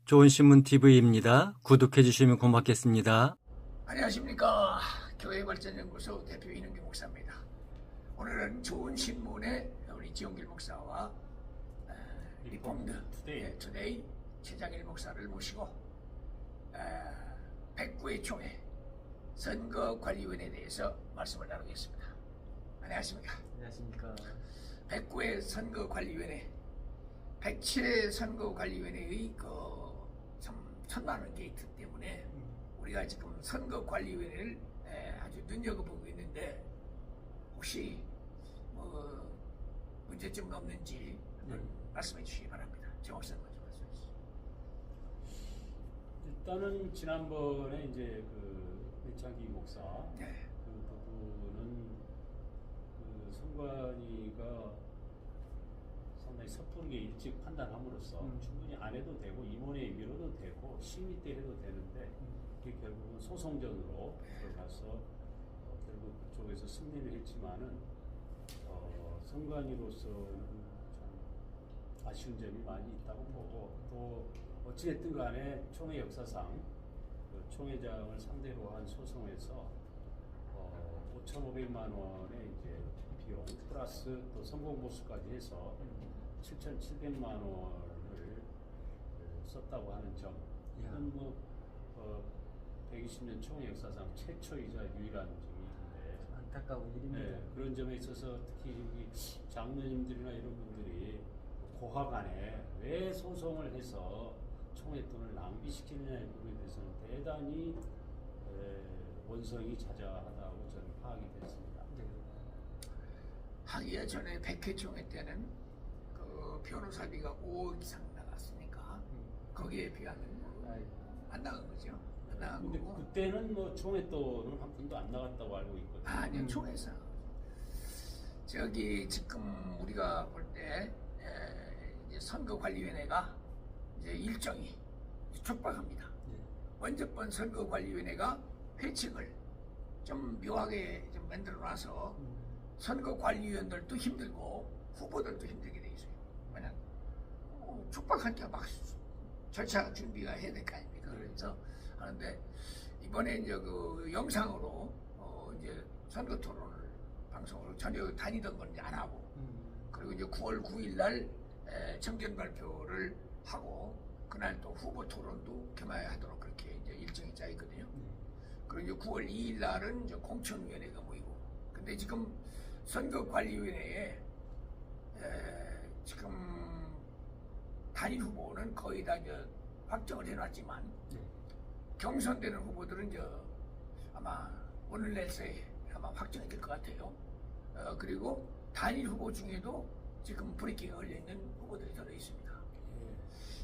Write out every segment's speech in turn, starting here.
좋은신문TV입니다. 구독해 주시면 고맙겠습니다. 안녕하십니까. 교회발전연구소 대표 이능규 목사입니다. 오늘은 좋은신문의 우리 지용길 목사와 리폼드 투데이 최장일 목사를 모시고 백구의 총회 선거관리위원회에 대해서 말씀을 나누겠습니다. 안녕하십니까. 안녕하십니까. 백구의 선거관리위원회, 백칠의 선거관리위원회의 참 천만원 게이트 때문에 우리가 지금 선거관리위원회를 아주 눈여겨보고 있는데 혹시 문제점이 없는지 말씀해 주시기 바랍니다. 정 목사님 먼저 말씀해 주시죠. 일단은 지난번에 이제 민창기 목사 그 부분은 선관위가 상당히 섣부르게 일찍 판단함으로써 충분히 안 해도 되고 임원회에 미뤄도 되고 심의 때 해도 되는데 그게 결국은 소송전으로 들어가서 결국 그쪽에서 승리를 했지만은 선관위로서는 참 아쉬운 점이 많이 있다고 보고, 또 어찌됐든 간에 총회 역사상 총회장을 상대로 한 소송에서 5,500만 원의 이제 비용 플러스 또 성공보수까지 해서 7,700만 원을 썼다고 하는 점, 이건 120년 총회 역사상 최초이자 유일한 점인데 안타까운 일입니다. 네, 그런 점에 있어서 특히 여기 장로님들이나 이런 분들이 고하간에 왜 소송을 해서 총회 돈을 낭비시키느냐의 부분에 대해서는 대단히 원성이 자자하다고 저는 파악이 됐습니다. 하기야 전에 백회 총회 때는 그 변호사비가 5억 이상 나갔으니까 거기에 비하면 안 나간 거죠. 안 나간 근데 거고. 그때는 총회 돈은 한 푼도 안 나갔다고 알고 있거든요. 아니요, 총회에서 저기 지금 우리가 볼 때 이제 선거관리위원회가 이제 일정이 촉박합니다. 먼저번 선거관리위원회가 회칙을 좀 묘하게 좀 만들어놔서 선거관리위원들도 힘들고 후보들도 힘들게 돼 있어요. 왜냐 촉박하니까 막 절차 준비가 해야 될 거 아닙니까? 그래서 하는데 이번에 이제 그 영상으로 이제 선거 토론을 방송으로 전혀 다니던 건 이제 안 하고 그리고 이제 9월 9일 날 정견 발표를 하고 그날 또 후보 토론도 개최하도록 그렇게 이제 일정이 짜 있거든요. 그리고 이제 9월 2일 날은 이제 공천위원회가 모이고, 근데 지금 선거관리위원회에 지금 단일 후보는 거의 다 이제 확정을 해놨지만 경선되는 후보들은 이제 아마 오늘 내에 아마 확정이 될 것 같아요. 그리고 단일 후보 중에도 지금 브레이킹이 걸려 있는 후보들이 들어 있습니다.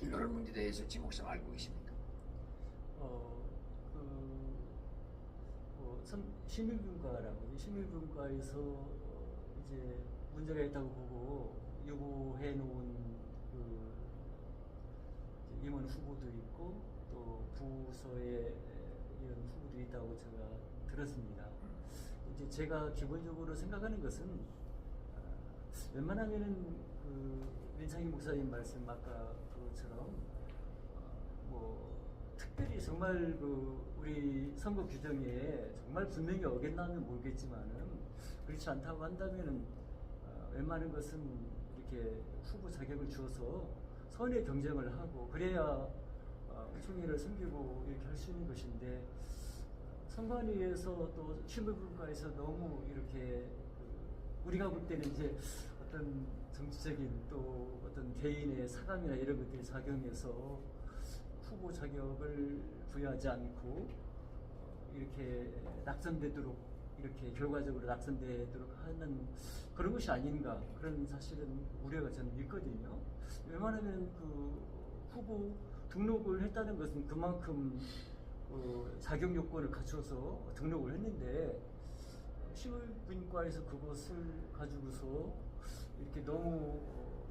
이런 문제에 대해서 지 목사 알고 계십니까? 심의분과라고 심의분과에서 이제 문제가 있다고 보고 요구해 놓은 임원 후보도 있고 또 부서에 이런 후보도 있다고 제가 들었습니다. 이제 제가 기본적으로 생각하는 것은 웬만하면은 민창희 목사님 말씀 아까 그처럼 특별히 정말 우리 선거 규정에 정말 분명히 어긋나면 모르겠지만은 그렇지 않다고 한다면은 웬만한 것은 이렇게 후보 자격을 주어서 선의 경쟁을 하고 그래야 총회를 섬기고 이렇게 할 수 있는 것인데 선관위에서 또 실무분과에서 너무 이렇게 우리가 볼 때는 이제 어떤 정치적인 또 어떤 개인의 사감이나 이런 것들이 작용해서 후보 자격을 부여하지 않고 이렇게 낙선되도록 이렇게 결과적으로 낙선되도록 하는 그런 것이 아닌가, 그런 사실은 우려가 저는 있거든요. 웬만하면 후보 등록을 했다는 것은 그만큼 자격 요건을 갖춰서 등록을 했는데 시민분과에서 그것을 가지고서 이렇게 너무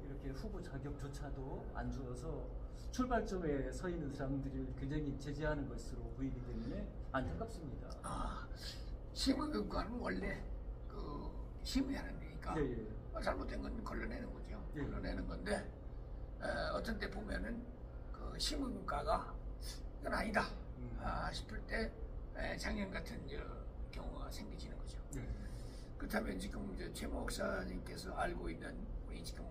이렇게 후보 자격조차도 안 주어서 출발점에 서 있는 사람들이 굉장히 제재하는 것으로 보이기 때문에 안타깝습니다. 심의분과는 원래 심의하는 데니까 잘못된 건 걸러내는 거죠. 걸러내는 건데 어떤 때 보면은 심의분과가 이건 아니다 싶을 때 작년 같은 경우가 생기지는 거죠. 그렇다면 지금 이제 최 목사님께서 알고 있는 우리 지금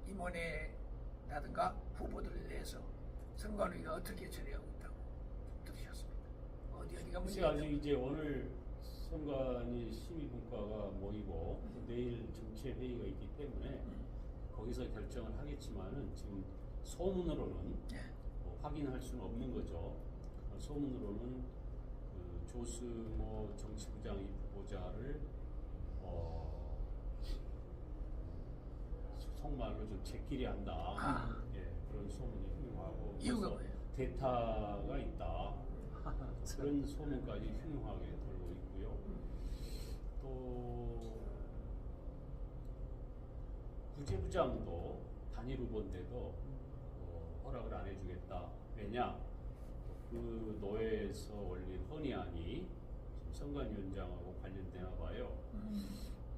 임원회라든가 후보들에 대해서 선관위가 어떻게 처리하고 있다고 들으셨습니까? 어디가 글쎄 문제가 아직 이제 오늘 선관위 심의분과가 모이고 내일 정치회 회의가 있기 때문에 거기서 결정을 하겠지만은 지금 소문으로는 뭐 확인할 수는 없는 거죠. 소문으로는 그 조승호 정치부장 후보자를 속말로 좀 제끼리 한다. 예, 그런 소문이 흉흉하고 이유가 그래서 뭐예요? 대타가 있다. 그런 소문까지 흉흉하게 돌고 있고요. 또 구제부장도 단일 후보인데도 허락을 안 해주겠다. 왜냐? 그 노회에서 올린 헌의안이 선관위원장하고 관련되나 봐요.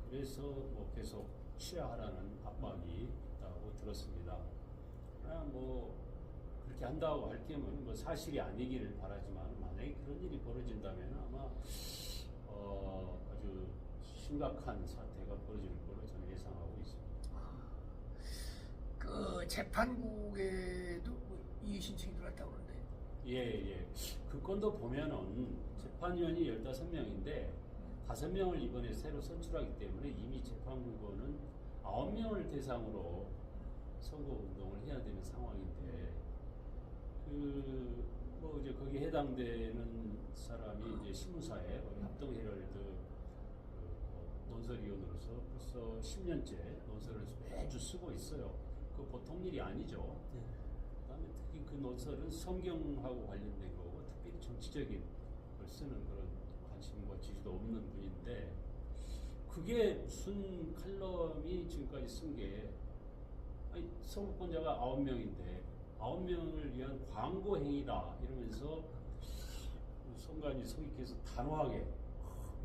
그래서 뭐 계속 취하하라는 압박이 있다고 들었습니다. 뭐 그렇게 한다고 할 경우는 뭐 사실이 아니기를 바라지만 만약에 그런 일이 벌어진다면 아마 아주 심각한 사태가 벌어질 걸로 저는 예상하고 있습니다. 그 재판국에도 이의 신청이 들어왔다고 그러는데. 예. 그 건도 보면은 재판위원이 15명인데 5명을 이번에 새로 선출하기 때문에 이미 재판국은 9명을 대상으로 선거운동을 해야 되는 상황인데 뭐 이제 거기에 해당되는 사람이 이제 신문사에 합동헤럴드 논설위원으로서 벌써 10년째 논설을 매주 쓰고 있어요. 그 보통 일이 아니죠. 그다음에 특히 그 논설은 성경하고 관련된 거고 특별히 정치적인 걸 쓰는 그런 관심과 지지도 없는 분인데 그게 무슨 칼럼이 지금까지 쓴 게 아니 선거권자가 9명인데 9명을 위한 광고 행위다 이러면서 선관위 서기께서 단호하게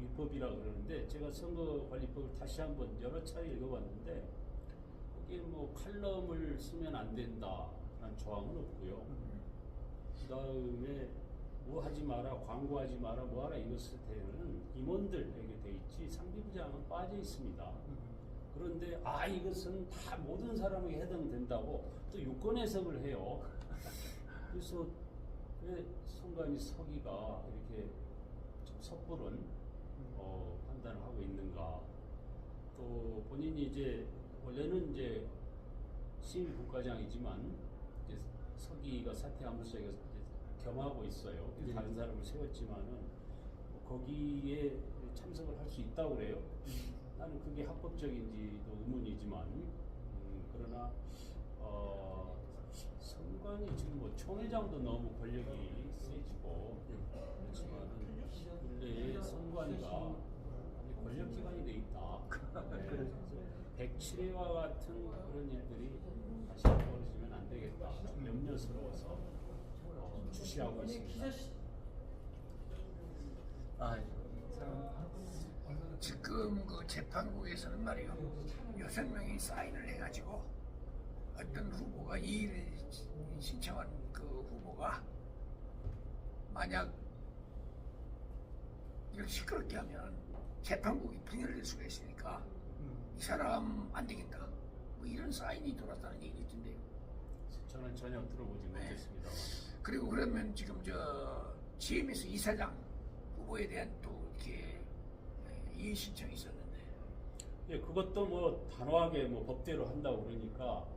위법이라 그러는데 제가 선거관리법을 다시 한번 여러 차례 읽어봤는데 거기에 뭐 칼럼을 쓰면 안 된다라는 조항은 없고요. 그 다음에 뭐 하지 마라, 광고하지 마라, 뭐 하라 이것에 대해서는 임원들에게 돼 있지 상비부장은 빠져 있습니다. 그런데 이것은 다 모든 사람에게 해당된다고 또 유권 해석을 해요. 그래서 왜 선관위 서기가 이렇게 좀 섣부른 판단을 하고 있는가? 또 본인이 이제 원래는 이제 심의국과장이지만 이제 서기가 사퇴하면서 이제 겸하고 있어요. 다른 사람을 세웠지만은 거기에 참석을 할 수 있다고 그래요. 나는 그게 합법적인지도 의문이지만 그러나 선관위 지금 뭐 총회장도 너무 권력이 세지고 그렇지만 원래 선관위가 권력기관이 돼 있다. 네. 107회와 같은 그런 일들이 다시 벌어지면 안 되겠다. 염려스러워서 주시하고 있습니다. 지금 그 재판국에서는 말이요 6명이 사인을 해가지고 어떤 후보가 이의를 신청한 그 후보가 만약 이렇게 시끄럽게 하면 재판국이 분열될 수가 있으니까 이 사람 안 되겠다 뭐 이런 사인이 돌았다는 얘기 있던데요. 저는 전혀 들어보지 못했습니다. 그리고 그러면 지금 GMS 이사장 후보에 대한 또 이렇게 이의 신청이 있었는데. 예, 그것도 뭐 단호하게 뭐 법대로 한다고 그러니까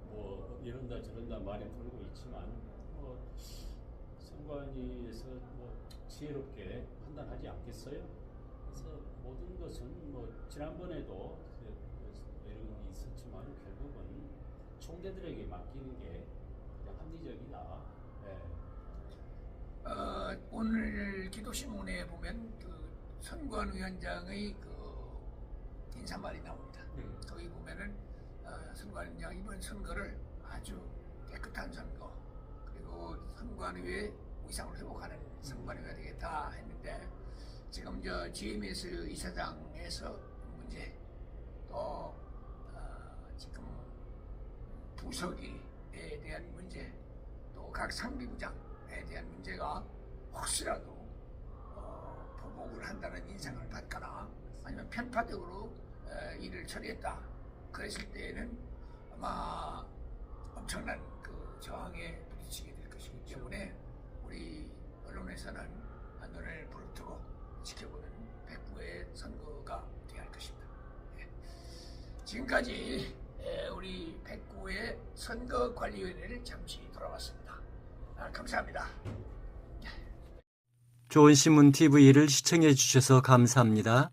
뭐 이런다 저런다 말이 돌고 있지만 뭐 선관위에서 뭐 지혜롭게 판단하지 않겠어요? 그래서 모든 것은 뭐 지난번에도 이런 게 있었지만 결국은 총대들에게 맡기는 게 그냥 합리적이다. 예. 오늘 기도신문에 보면 그 선관위원장의 그 인사말이 나옵니다. 거기 보면은 선관위원장 이번 선거를 아주 깨끗한 선거 그리고 선관위의 위상을 회복하는 선관위가 되겠다 했는데 지금 GMS 이사장에서 문제 또 지금 부서기에 대한 문제, 또 각 상비부장에 대한 문제가 혹시라도 보복을 한다는 인상을 받거나 아니면 편파적으로 일을 처리했다 그랬을 때에는 아마 엄청난 그 저항에 부딪히게 될 것이기 때문에 우리 언론에서는 눈을 부릅뜨고 지켜보는 백구의 선거가 되어야 할 것입니다. 지금까지 우리 백구의 선거관리위원회를 잠시 돌아봤습니다. 감사합니다. 좋은 신문 TV를 시청해 주셔서 감사합니다.